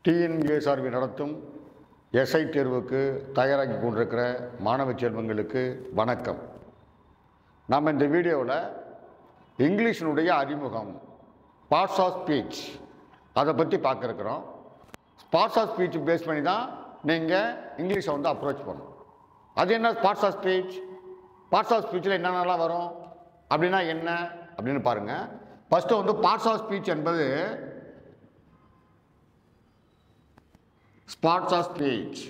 டிஎன்பிஎஸ்ஆர்பி நடத்தும் எஸ்ஐ தேர்வுக்கு தயாராகி கொண்டிருக்கிற மாணவ செல்வங்களுக்கு வணக்கம். நாம் இந்த வீடியோவில் இங்கிலீஷினுடைய அறிமுகம், பார்ட்ஸ் ஆஃப் ஸ்பீச், அதை பற்றி பார்க்க இருக்கிறோம். பார்ட்ஸ் ஆஃப் ஸ்பீச் பேஸ் பண்ணி தான் நீங்கள் இங்கிலீஷை அப்ரோச் பண்ணணும். அது என்ன parts of speech? Parts of ஸ்பீச்சில் என்னென்னலாம் வரும் அப்படின்னா என்ன அப்படின்னு பாருங்கள். ஃபஸ்ட்டு பார்ட்ஸ் ஆஃப் ஸ்பீச் என்பது பார்ட்ஸ் ஆஃப் ஸ்பீச்.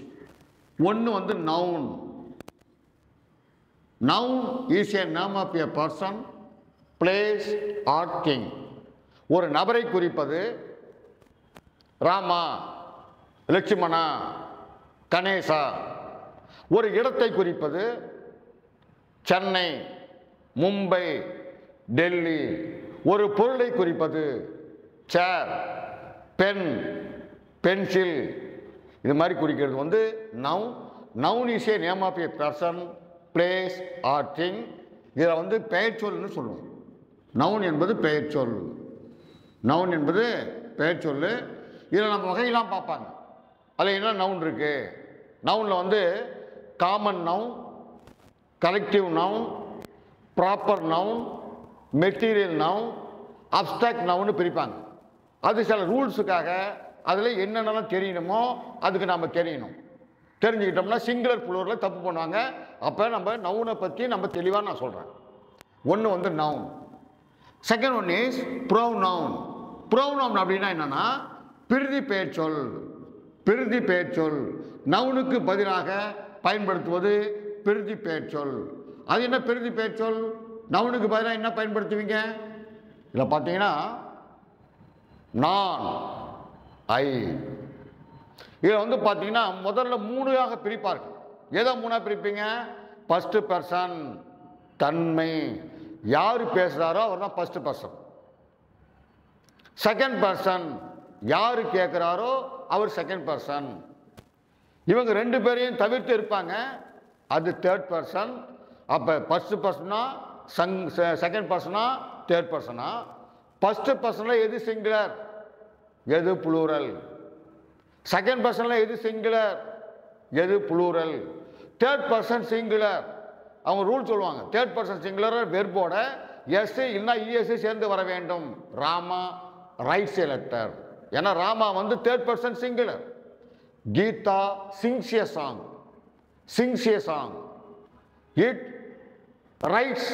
ஒன்று noun. Noun is a name of a person, place or thing. ஒரு நபரை குறிப்பது ராமா, லட்சுமணா, கணேசா. ஒரு இடத்தை குறிப்பது சென்னை, மும்பை, டெல்லி. ஒரு பொருளை குறிப்பது சேர், பென், பென்சில். இது மாதிரி குறிக்கிறது noun. Noun is a name of a person, place or thing. இதில் பெயர்ச்சொல்னு சொல்லுவோம். நவுன் என்பது பெயர்ச்சொல். நவுன் என்பது பெயர்ச்சொல். இதில் நம்ம வகையெல்லாம் பார்ப்பாங்க. அதில் என்ன நவுன் இருக்குது? நவுனில் common noun, collective noun, proper noun, material noun, abstract நவுன்னு பிரிப்பாங்க. அது சில ரூல்ஸுக்காக அதில் என்னென்னலாம் தெரியணுமோ அதுக்கு நம்ம தெரியணும். தெரிஞ்சுக்கிட்டோம்னா சிங்குலர் ப்ளூரலில் தப்பு பண்ணுவாங்க. அப்போ நம்ம நவுனை பற்றி நம்ம தெளிவாக நான் சொல்கிறேன். ஒன்று noun. Second one is pronoun. Pronoun அப்படின்னா என்னென்னா பிரிதி பெயர்ச்சொல். பிரிதி பெயர்ச்சொல். நவுனுக்கு பதிலாக பயன்படுத்துவது பிரிதி பெயர்ச்சொல். அது என்ன பிரிதி பெயர்ச்சொல்? நவுனுக்கு பதிலாக என்ன பயன்படுத்துவீங்க? இதில் பார்த்தீங்கன்னா நான், ஐ. இதில் பார்த்தீங்கன்னா முதல்ல மூணாக பிரிப்பார்கள். ஏதோ மூணாக பிரிப்பீங்க? ஃபர்ஸ்ட் பர்சன், தன்மை. யார் பேசுகிறாரோ அவர் தான் ஃபர்ஸ்ட் பர்சன். செகண்ட் பர்சன், யார் கேட்குறாரோ அவர் செகண்ட் பர்சன். இவங்க ரெண்டு பேரையும் தவிர்த்து இருப்பாங்க, அது தேர்ட் பர்சன். அப்போ ஃபர்ஸ்ட் பர்சனா, செகண்ட் பர்சனா, தேர்ட் பர்சனா? ஃபர்ஸ்ட் பர்சனில் எது சிங்குலர், எது புளூரல்? செகண்ட் பர்சனில் எது சிங்குலர், எது புளூரல்? Third person singular. அவங்க ரூல் சொல்லுவாங்க. தேர்ட் பர்சன் சிங்குலர் வெர்போட எஸ் இல்லைன்னா இஎஸ் சேர்ந்து வர வேண்டும். Rama writes a letter. ஏன்னா Rama third person singular. Geeta sings a song. Sings a song. It writes,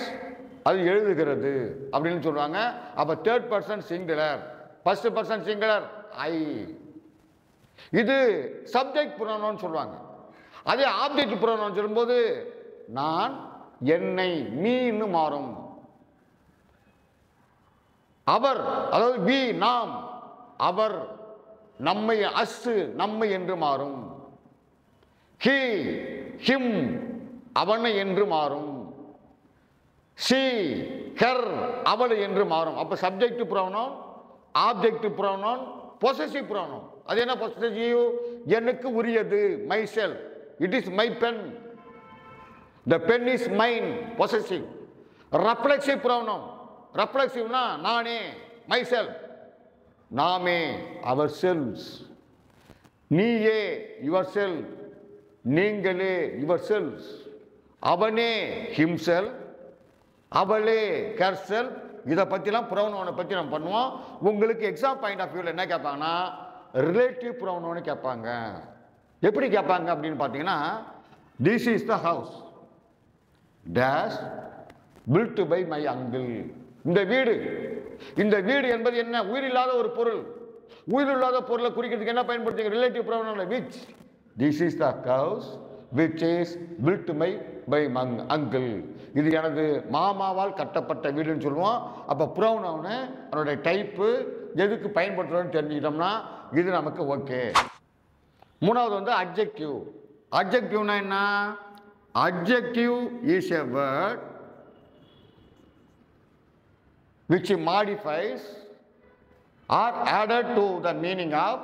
அது எழுதுகிறது அப்படின்னு சொல்லுவாங்க. அப்போ third person singular, first person singular ஐ. இது சப்ஜெக்ட் புரோனவுன் சொல்லுவாங்க. அதே ஆப்ஜெக்ட் புரோனவுன் சொல்லும்போது நான், என்னை, மீன்னு மாறும். அவர், அதாவது வி, நாம், அவர், நம்மை, அஸ், நம்மை என்று மாறும். ஹி, ஹிம், அவனை என்று மாறும். ஷி, ஹர், அவளை என்று மாறும். அப்போ subject pronoun, object pronoun, possessive pronoun. அது என்ன பொசசிவ்? எனக்கு உரியது, myself. It is my pen, the pen is mine, possessive. Reflexive pronoun. ரெஃப்ளெக்சிவ்னா நானே, மை செல்ஃப். நாமே, அவர் செல்வ்ஸ். நீயே, யுவர் செல்ஃப். நீங்களே, யுவர் செல்வ்ஸ். அவனே, ஹிம்செல்ஃப். அவளே, ஹெர்செல்ஃப். இதை பற்றிலாம் ப்ரொனவுனை பற்றி நம்ம பண்ணுவோம். உங்களுக்கு எக்ஸாம் பாயிண்ட் ஆஃப் வியூவில் என்ன கேட்பாங்கன்னா ரிலேட்டிவ் ப்ரொனவுன் கேட்பாங்க. எப்படி கேட்பாங்க அப்படின்னு பார்த்தீங்கன்னா, this is the house dash built by my uncle. இந்த வீடு, இந்த வீடு என்பது என்ன? உயிரில்லாத ஒரு பொருள். உயிரில்லாத பொருளை குறிக்கிறதுக்கு என்ன பயன்படுத்துங்க? Relative pronoun which. This is the house which is built by my uncle. இது எனது மாமாவால் கட்டப்பட்ட வீடுன்னு சொல்லுவோம். அப்போ ப்ரொனவுன் அதனுடைய டைப்பு எதுக்கு பயன்படுத்துறோம்னு தெரிஞ்சுக்கிட்டோம்னா இது நமக்கு ஓகே. மூணாவது அட்ஜெக்டிவ். அட்ஜெக்டிவ்னா என்ன? Adjective is a word which modifies or added to the meaning of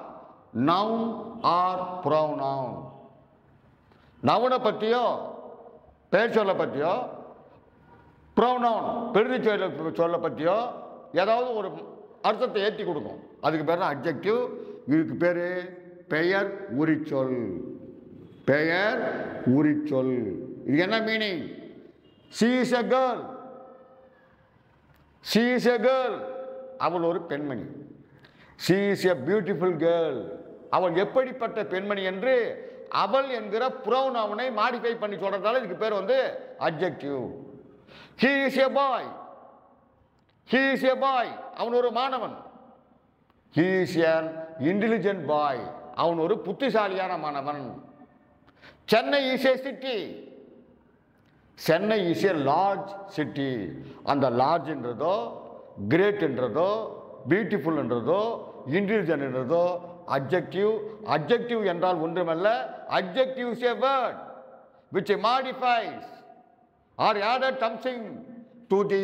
noun or pronoun. நவுனை பற்றியோ பெயர் சொல்ல பற்றியோ, ப்ரொனவுன் பெருதி சொல்ல பற்றியோ ஏதாவது ஒரு அர்த்தத்தை ஏற்றி கொடுக்கும். அதுக்கு பேர் தான் அட்ஜெக்டிவ். இதுக்கு பேர் பெயர் உரிச்சொல். பெயர் உரிச்சொல். இது என்ன meaning? she is a girl. she is a girl. அவள் ஒரு பெண்மணி. she is a beautiful girl. அவள் எப்படிப்பட்ட பெண்மணி என்று அவள் என்கிற ப்ரொனவுனை மாடிஃபை பண்ணி சொல்றதால இதுக்கு பேர் வந்து adjective. he is a boy. he is a boy. அவன் ஒரு மாணவன். he is an intelligent boy. அவன் ஒரு புத்திசாலியான மாணவன். Chennai is a city. Chennai is a large city. அந்த லார்ஜ் என்றதோ கிரேட் என்றதோ பியூட்டிஃபுல் என்றதோ இன்டெலிஜென்ட் என்றதோ அட்ஜெக்டிவ். அட்ஜெக்டிவ் என்றால் ஒன்றுமல்ல, adjective is a word which modifies or added something to the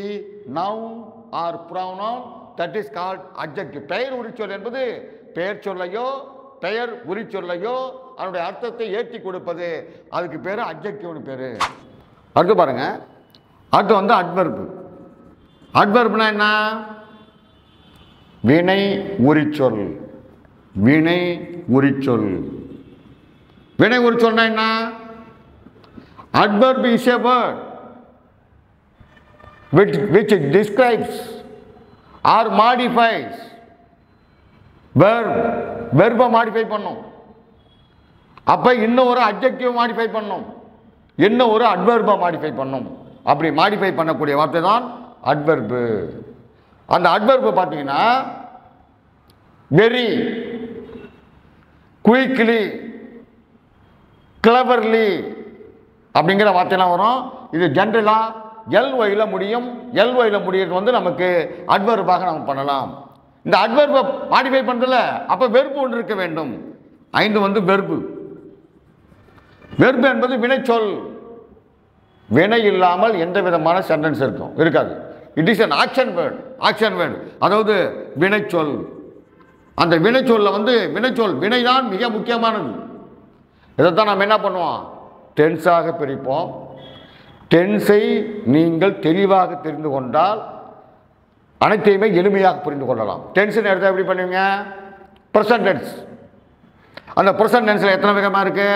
noun or pronoun, that is called adjective. பெயர் உரிச்சொல் என்பது பெயர் சொல்லையோ பெயர் உரிச்சொல்லையோ அதனுடைய அர்த்தத்தை ஏற்றி கொடுப்பது, அதுக்கு பேர் அட்ஜெக்டிவ்னு பேரு. அடுத்து பாருங்க, அடுத்து வந்து அட்வெர்பு. அட்வெர்ப்னா என்ன? வினை உரிச்சொல். வினை உரிச்சொல். வினை உரிச்சொல்னா என்ன? Adverb is a word which describes or modifies verb. வெர்பை மாடிஃபை பண்ணும். அப்ப இன்னும் ஒரு அட்ஜெக்டிவ் மாடிஃபை பண்ணும், இன்னும் ஒரு அட்வெர்பை மாடிஃபை பண்ணும். அப்படி மாடிஃபை பண்ணக்கூடிய வார்த்தை தான் அட்வெர்பு. அந்த அட்வெர்பு பார்த்தீங்கன்னா வெரி, குயிக்லி, கிளவர்லி அப்படிங்கிற வார்த்தைலாம் வரும். இது ஜென்ரலாக எல்ஒயில முடியும். எல்ஒயில முடியறது வந்து நமக்கு அட்வெர்பாக நம்ம பண்ணலாம். இந்த அட்வெர்பை மாடிஃபை பண்ணுறதுல அப்போ வெர்பு ஒன்று இருக்க வேண்டும். 5 வந்து வெர்பு. வெர்பு என்பது வினைச்சொல். வினை இல்லாமல் எந்த விதமான சென்டென்ஸ் இருக்காது. It is an action word. Action word அதாவது வினைச்சொல். அந்த வினைச்சொல்ல வந்து வினைச்சொல் வினைதான் மிக முக்கியமானது. இதைத்தான் நம்ம என்ன பண்ணுவோம்? டென்ஸாக பிரிப்போம். டென்ஸை நீங்கள் தெளிவாக தெரிந்து கொண்டால் அனைத்தையுமே எளிமையாக புரிந்து கொள்ளலாம். டென்ஸ் எடுத்தால் எப்படி பண்ணுவீங்க? Present tense. அந்த ப்ரெசன்ட் டென்ஸில் எத்தனை விதமாக இருக்கு?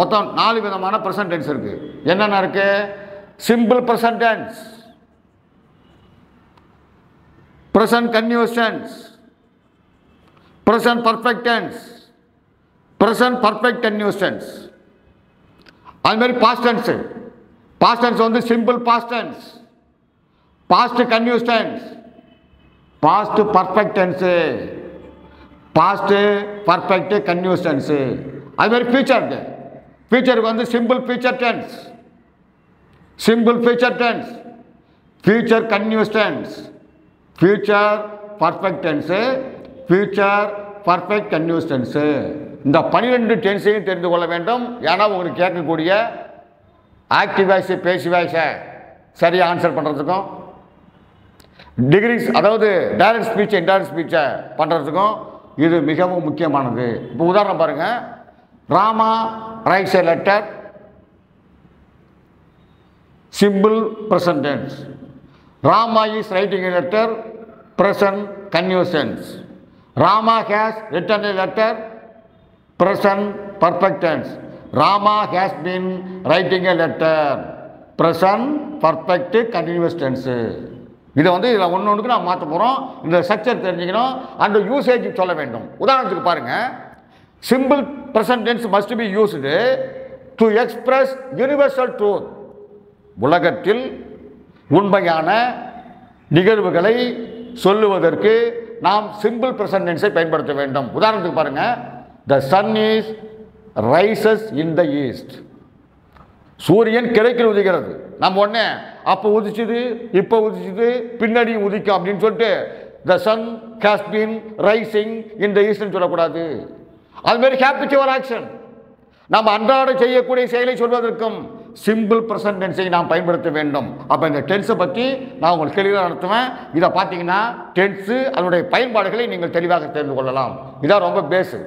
மொத்தம் 4 விதமான ப்ரெசன்ட் டென்ஸ் இருக்கு. என்னென்ன இருக்கு? Simple present tense, present continuous tense, present perfect tense, present perfect continuous tense. அது மாதிரி பாஸ்ட் டென்ஸ். பாஸ்ட் டென்ஸ் வந்து simple past tense, past continuous tense, past perfect tense, past perfect continuous tense. அது மாதிரி future. ஃபியூச்சருக்கு வந்து simple future tense, simple future tense, future continuous tense, future perfect tense, future perfect continuous tense. இந்த 12 டென்ஸையும் தெரிந்து கொள்ள வேண்டும். ஏன்னா உங்களுக்கு கேட்கக்கூடிய ஆக்டிவ் வாய்ஸ் பேசிவ் வாய்ஸை சரியாக ஆன்சர் பண்ணுறதுக்கும், டிகிரிஸ் அதாவது டைரக்ட் ஸ்பீச் இன்டைரக்ட் ஸ்பீச்சை பண்ணுறதுக்கும் இது மிகவும் முக்கியமானது. இப்போ உதாரணம் பாருங்கள். Rama writes a letter, simple present tense. Rama is writing a letter, present continuous tense. Rama has written a letter, present perfect tense. Rama has been writing a letter, present perfect continuous tense. இதை வந்து இதில் ஒன்றுக்கு நான் மாற்ற போகிறோம். இந்த ஸ்ட்ரக்சர் தெரிஞ்சுக்கணும். அந்த யூசேஜ் சொல்ல வேண்டும். உதாரணத்துக்கு பாருங்கள். Simple present tense must be used to express universal truth. உலகத்தில் உண்மையான நிகழ்வுகளை சொல்லுவதற்கு நாம் சிம்பிள் ப்ரெசன்ட் டென்ஸை பயன்படுத்த வேண்டும். உதாரணத்துக்கு பாருங்கள். The sun is rises in the east. சூரியன் கிழக்கில் உதிக்கிறது. நம்ம உடனே அப்போ உதிச்சுது, இப்போ உதிச்சுது, பின்னாடி உதிக்கும் அப்படின்னு சொல்லிட்டு த சன் ஹேஸ் பீன் ரைசிங் இன் த ஈஸ்ட்னு சொல்லக்கூடாது. அதுமாரி ஹேபிச்சுவல் ஆக்ஷன், நம்ம அன்றாட செய்யக்கூடிய செயலை சொல்வதற்கும் சிம்பிள் ப்ரெசன்ட் டென்ஸை நாம் பயன்படுத்த வேண்டும். அப்போ இந்த டென்ஸை பற்றி நான் உங்களுக்கு தெளிவாக நடத்துவேன். இதை பார்த்தீங்கன்னா டென்ஸு அதனுடைய பயன்பாடுகளை நீங்கள் தெளிவாக தெரிந்து கொள்ளலாம். இதான் ரொம்ப பேஸு.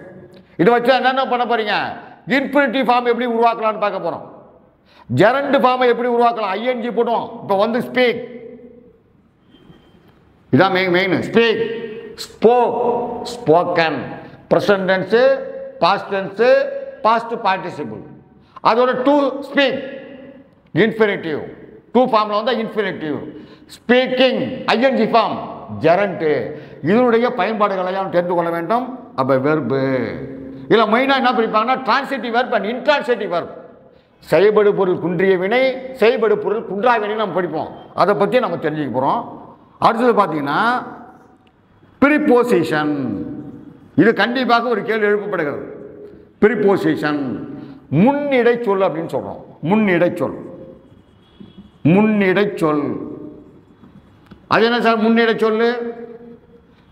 இதை வச்சு என்னென்ன பண்ண போறீங்க? இன்ஃபினிட்டிவ் ஃபார்ம் எப்படி உருவாக்கலாம்னு பார்க்க போகிறோம். ஜெரண்ட் ஃபார்மை எப்படி உருவாக்கலாம்? ஐஎன்ஜி போடுவோம். இப்போ வந்து ஸ்பீக், இதான் main. Speak, spoke, spoken. Present tense past tense, past participle. அதோட டு ஸ்பீக் இன்ஃபினிட்டிவ், டு ஃபார்ம்ல வந்தா infinitive. Speaking ING form gerund. இதனுடைய பயன்பாடுகளை தெரிந்து கொள்ள வேண்டும். அப்ப வெர்பு இல்ல மெயினா என்ன பிரிப்பாங்கன்னா transitive verb and intransitive verb. செயல்படு பொருள் குன்றிய வினை, செயல்படு பொருள் குன்றா வினை நம்ம படிப்போம். அதை பற்றி நம்ம தெரிஞ்சுக்க போகிறோம். அடுத்தது பார்த்தீங்கன்னா ப்ரிபோசிஷன். இது கண்டிப்பாக ஒரு கேள்வி எழுப்பப்படுகிறது. ப்ரிபோசிஷன் முன்னிடை சொல் அப்படின்னு சொல்கிறோம். முன்னிடை சொல், முன்னிடை சொல். அது என்ன சார் முன்னிடை சொல்லு?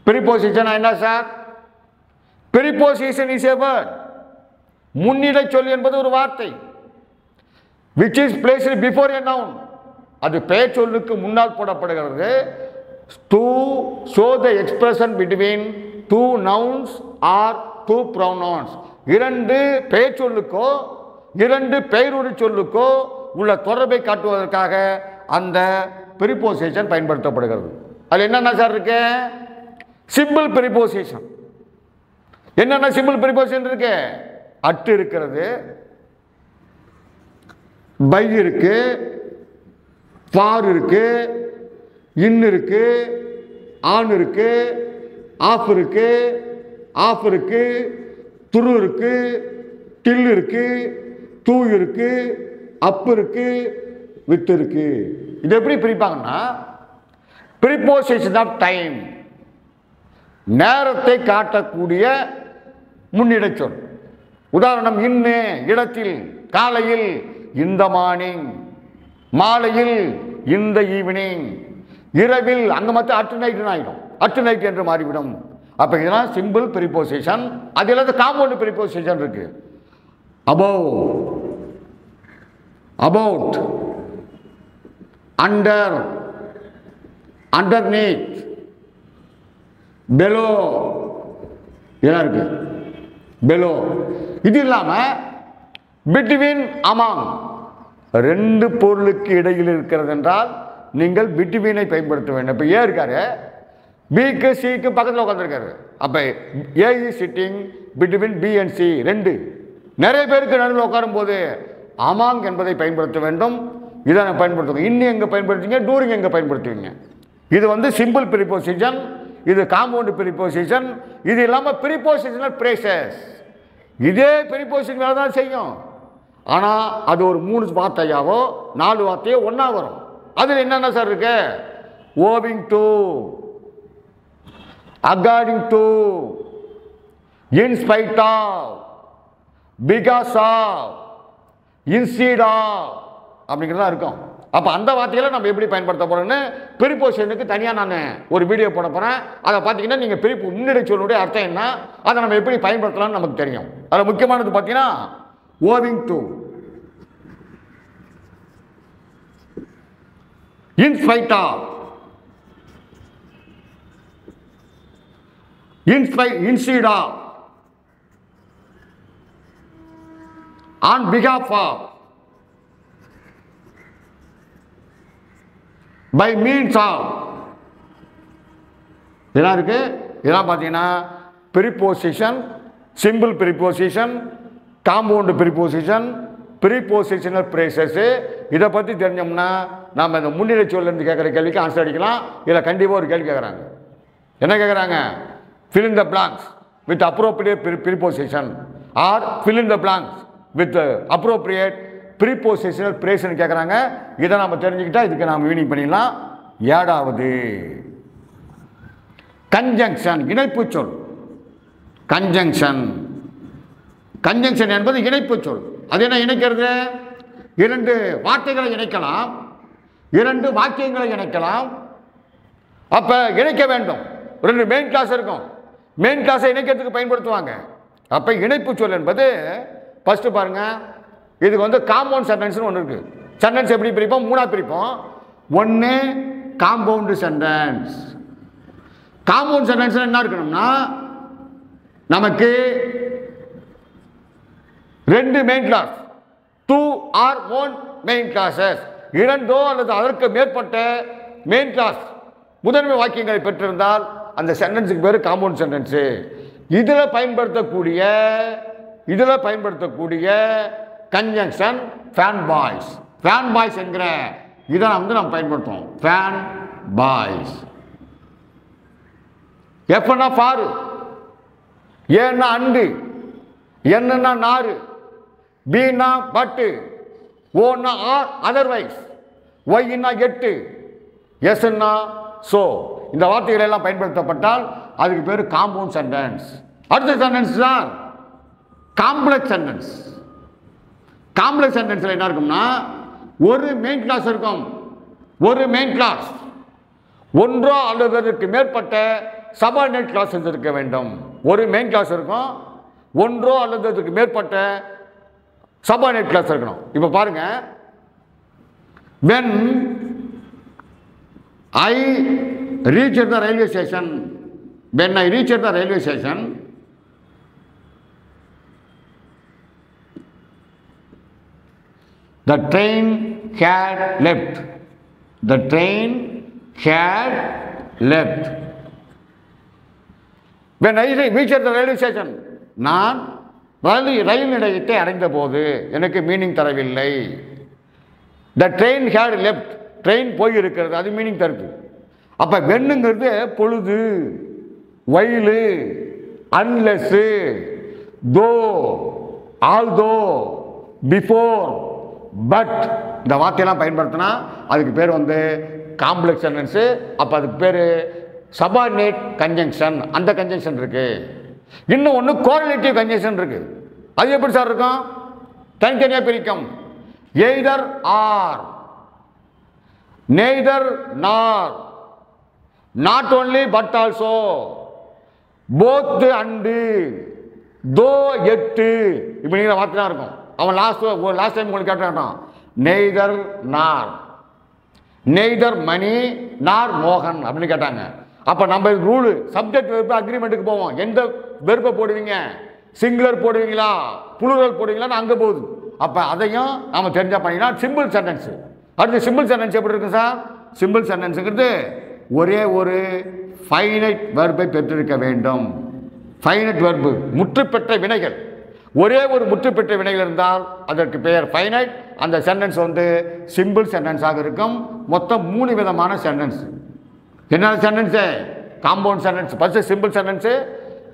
ப்ரிபோசிஷன் என்ன sir? Preposition is a word. முன்னிடை சொல் என்பது ஒரு வார்த்தை. which is placed before a noun. அது பெயர் சொல்லுக்கு முன்னால் போடப்படுகிறது. to show the expression between two nouns or two pronouns. இரண்டு பெயர் சொல்லுக்கோ இரண்டு பெயருரு சொல்லுக்கோ உள்ள தொடர்பை காட்டுவதற்காக அந்த ப்ரிபோசிஷன் பயன்படுத்தப்படுகிறது. அது என்னென்ன சார் இருக்கு? Simple preposition. என்னென்ன சிம்பிள் ப்ரிபோசிஷன் இருக்கு? அட் இருக்கிறது, பை இருக்கு, ஃபார் இருக்கு, இன் இருக்கு, ஆன் இருக்கு, ஆஃப் இருக்கு, ஆஃப் இருக்கு, துரு இருக்கு, டில் இருக்கு, டூ இருக்கு, அப் இருக்கு, வித் இருக்கு. இது எப்படி பிரிப்பாங்கன்னா ப்ரிபோசிஷன் ஆஃப் டைம், நேரத்தை காட்டக்கூடிய முன்னிடை சொல். உதாரணம் இன்னு இடத்தில், காலையில் இந்த மார்னிங், மாலையில் இந்த ஈவினிங், இரவில் அங்க மத்த அட் நைட் ஆயிடும், அட் நைட் என்று மாறிவிடும். அப்ப இதெல்லாம் சிம்பிள் ப்ரிபோசிஷன். அது இல்லாத காம்பவுண்ட் ப்ரிபோசிஷன் இருக்கு. above, about, under, underneath, below இதெல்லாம் இருக்கு. below. இது இல்லாம between, among, ரெண்டு பொருளுக்கு இடையில் இருக்கிறது என்றால் நீங்கள் between-ஐ பயன்படுத்த வேண்டும். இப்ப ஏ இருக்காரு, பிக்கு சிக்கு பக்கத்தில் உட்காந்துருக்காரு. அப்ப A is sitting between B and C. ரெண்டு நிறைய பேருக்கு நடுவில் உட்காரும் போது அமாங் என்பதை பயன்படுத்த வேண்டும். இதை பயன்படுத்துவோம். இன்னும் எங்க பயன்படுத்துவீங்க, டூரிங் எங்க பயன்படுத்துவீங்க. இது வந்து சிம்பிள் ப்ரிபோசிஷன், இது காம்பவுண்ட் ப்ரிபோசிஷன். இது இல்லாம ப்ரிபோசிஷனல் பிரேசஸ். இதே ப்ரிபோசிஷன் வேலை தான் செய்யும். ஆனா அது ஒரு 3 வார்த்தையாவோ 4 வார்த்தையோ ஒன்னா வரும். அதுல என்னென்ன சார் இருக்கு? Owing to, according to, in spite of, because of, instead of அப்படிங்கிறதா இருக்கும். அப்ப அந்த வார்த்தைகளை நம்ம எப்படி பயன்படுத்த போறோம்னு ப்ரிபோசிஷனுக்கு தனியா நான் ஒரு வீடியோ போட போறேன். அதை பார்த்தீங்கன்னா நீங்க முன்னிடை சொல்லுடைய அர்த்தம் என்ன, அதை நம்ம எப்படி பயன்படுத்தலாம்னு நமக்கு தெரியும். அதுல முக்கியமானது பார்த்தீங்கன்னா owing to, in spite of, instead of, on behalf of, by means of. இதெல்லாம் இருக்கு. இதெல்லாம் பார்த்தீங்கன்னா preposition, simple preposition, compound preposition, prepositional phrases. இதை பற்றி தெரிஞ்சோம்னா நம்ம இந்த முன்னிலை சொல்லிருந்து கேட்குற கேள்விக்கு ஆன்சர் அடிக்கலாம். இதில் கண்டிப்பாக ஒரு கேள்வி கேட்குறாங்க. என்ன கேட்குறாங்க? fill in the blanks with appropriate preposition or fill in the blanks with appropriate prepositional phrase கேட்குறாங்க. இதை நம்ம தெரிஞ்சுக்கிட்டா இதுக்கு நாம் மீனிங் பண்ணிடலாம். 7வது கன்ஜங்ஷன், இணைப்பு சொல். கன்ஜங்ஷன், கன்ஜங்ஷன் என்பது இணைப்பு சொல். அது என்ன இணைக்கிறது? 2 வார்த்தைகளை இணைக்கலாம், 2 வாக்கியங்களை இணைக்கலாம். அப்ப இணைக்க வேண்டும். 2 மெயின் கிளாஸ் இருக்கும். மெயின் கிளாஸை இணைக்கிறதுக்கு பயன்படுத்துவாங்க. அப்ப இணைப்பு சொல் என்பது ஃபர்ஸ்ட் பாருங்க, இதுக்கு வந்து காம்பவுண்ட் சென்டென்ஸ் ஒன்று இருக்கு. சென்டென்ஸ் எப்படி பிரிப்போம்? 3ஆ பிரிப்போம். 1 காம்பவுண்ட் சென்டென்ஸ். காம்பவுண்ட் சென்டென்ஸ் என்ன இருக்கணும்னா நமக்கு 2 main class, 2 or 1 main classes, 2 அல்லது அதற்கு மேற்பட்ட மெயின் கிளாஸ் முதன்மை வாக்கியங்களை பெற்றிருந்தால் அந்த சென்டென்ஸுக்கு பேர் காம்பவுண்ட் சென்டென்ஸ். இதில் பயன்படுத்தக்கூடிய இதில் பயன்படுத்தக்கூடிய conjunction fan boys. Fan boys என்கிற இதை வந்து நம்ம பயன்படுத்துவோம். Fan boys. எஃப்னா ஃபாரு, ஏன்னா அண்டு, என்னன்னா நாறு, பீனா பட்டு, ஓன்னா ஆர் அதர்வைஸ், ஒய்னா எட்டு, எஸ்ன்னா சோ. இந்த வார்த்தைகள் எல்லாம் பயன்படுத்தப்பட்டால் அதுக்கு பேர் காம்பவுண்ட் சென்டென்ஸ். அடுத்த சென்டென்ஸ் தான் காம்ப்ளெக்ஸ் சென்டென்ஸ். காம்ப்ளெக்ஸ் சென்டென்ஸ்ல என்ன இருக்கும்னா, ஒரு மெயின் கிளாஸ் இருக்கும். ஒரு மெயின் கிளாஸ், ஒன்றோ அல்லது அதற்கு மேற்பட்ட சபார்டினேட் கிளாஸஸ் இருக்க வேண்டும். ஒரு மெயின் கிளாஸ் இருக்கும், ஒன்றோ அல்லது அதற்கு மேற்பட்ட சபார்டினேட் கிளாஸ் இருக்கணும். இப்போ பாருங்க, when I reached the railway station, when I reached the railway station, the train had left. The train had left. When I reached the railway station, நான் ரயில் நிலையத்தை அடைந்த போது எனக்கு மீனிங் தரவில்லை. The train had left. Train போயிருக்கிறது, அது meaning தருது. அப்போ வெண்ணுங்கிறது பொழுது, வயலு, அன்லெஸ், தோ, ஆல்தோ, பிஃபோர், பட் இந்த வார்த்தையெல்லாம் பயன்படுத்தினா அதுக்கு பேர் வந்து காம்ப்ளெக்ஸ் சென்டென்ஸு. அப்போ அதுக்கு பேர் சபார்டினேட் கன்ஜங்ஷன். அந்த கன்ஜங்ஷன் இருக்கு. இன்னும் ஒன்று கோரிலேட்டிவ் கன்ஜங்ஷன் இருக்கு. அது எப்படி சார் இருக்கும்? தனித்தனியாக பிரிக்கும். Either or, neither nor, not only but also, both and, தோ எட்டு, இப்படிங்கிற வார்த்தை தான் இருக்கும். அவன் லாஸ்ட் டைம் உங்களுக்கு கேட்டான், நெய்தர் நார், நெய்தர் மணி நார் மோகன் அப்படின்னு கேட்டாங்க. அப்போ நம்ம ரூலு சப்ஜெக்ட் வெர்பு அக்ரிமெண்ட்டுக்கு போவோம். எந்த வெர்பை போடுவீங்க? சிங்குலர் போடுவீங்களா, புளூரல் போடுவீங்களான்னு அங்கே போகுது. அப்போ அதையும் நம்ம தெரிஞ்சா பண்ணிக்கலாம். Simple sentence. அடுத்து சிம்பிள் சென்டென்ஸ் எப்படி இருக்கு சார்? சிம்பிள் சென்டென்ஸுங்கிறது ஒரே ஒரு ஃபைனைட் வெர்பை பெற்றிருக்க வேண்டும். ஃபைனைட் வெர்பு, முற்றுப்பெற்ற வினைகள். ஒரே ஒரு முற்றுப்பெற்ற வினைகள் இருந்தால் அதற்கு பெயர் ஃபைனைட். அந்த சென்டென்ஸ் வந்து சிம்பிள் சென்டென்ஸாக இருக்கும். மொத்தம் 3 விதமான சென்டென்ஸ். என்னென்ன sentence? Compound sentence, first simple sentence,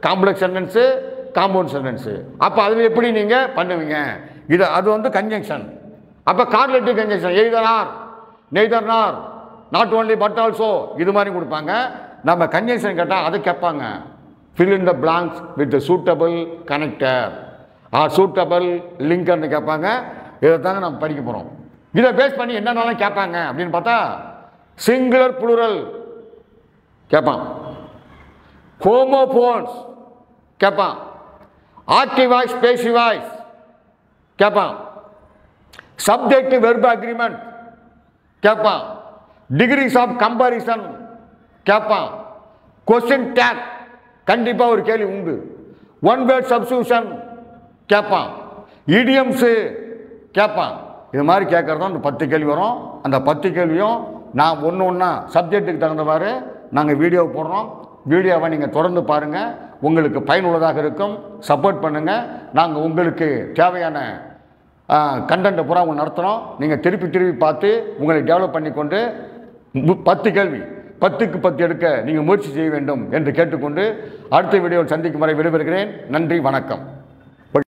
complex sentence, compound sentence. அப்போ அதில் எப்படி நீங்கள் பண்ணுவீங்க? இது அது வந்து கன்ஜங்ஷன். அப்போ correlative conjunction, either or, neither nor, not only but also, இது மாதிரி கொடுப்பாங்க. நம்ம கன்ஜங்ஷன் கேட்டால் அதை கேட்பாங்க. fill in the blanks with the suitable connector or suitable linkerன்னு கேட்பாங்க. இதை தாங்க நம்ம படிக்க போகிறோம். இதை பேஸ் பண்ணி என்னென்னலாம் கேட்பாங்க அப்படின்னு பார்த்தா, சிங்குலர் புளூரல் கேட்பான், ஹோமோஃபோன்ஸ் கேட்பான், ஆக்டிவ் வாய்ஸ் பேசிவ் வாய்ஸ் கேட்பான், சப்ஜெக்ட் வெர்பு அக்ரிமெண்ட் கேட்பான், டிகிரிஸ் ஆஃப் கம்பாரிசன் கேட்பான், கொஸ்டின் டேக் கண்டிப்பாக ஒரு கேள்வி உண்டு, ஒன் வேர்ட் சப்ஸ்டியூஷன் கேட்பான், இடியம்ஸு கேட்பான். இது மாதிரி கேட்கறது அந்த 10 கேள்வி வரும். அந்த 10 கேள்வியும் நான் ஒன்று ஒன்றா சப்ஜெக்ட்டுக்கு தகுந்தவாறு நாங்கள் வீடியோ போடுறோம். வீடியோவை நீங்கள் தொடர்ந்து பாருங்கள், உங்களுக்கு பயனுள்ளதாக இருக்கும். சப்போர்ட் பண்ணுங்கள். நாங்கள் உங்களுக்கு தேவையான கண்டென்ட்டை பூரா அவங்க நடத்துகிறோம். நீங்கள் திருப்பி பார்த்து உங்களை டெவலப் பண்ணி கொண்டு 10 கேள்வி 10க்கு 10 எடுக்க நீங்கள் முயற்சி செய்ய வேண்டும் என்று கேட்டுக்கொண்டு அடுத்த வீடியோவில் சந்திக்கும் வரை விடைபெறுகிறேன். நன்றி, வணக்கம்.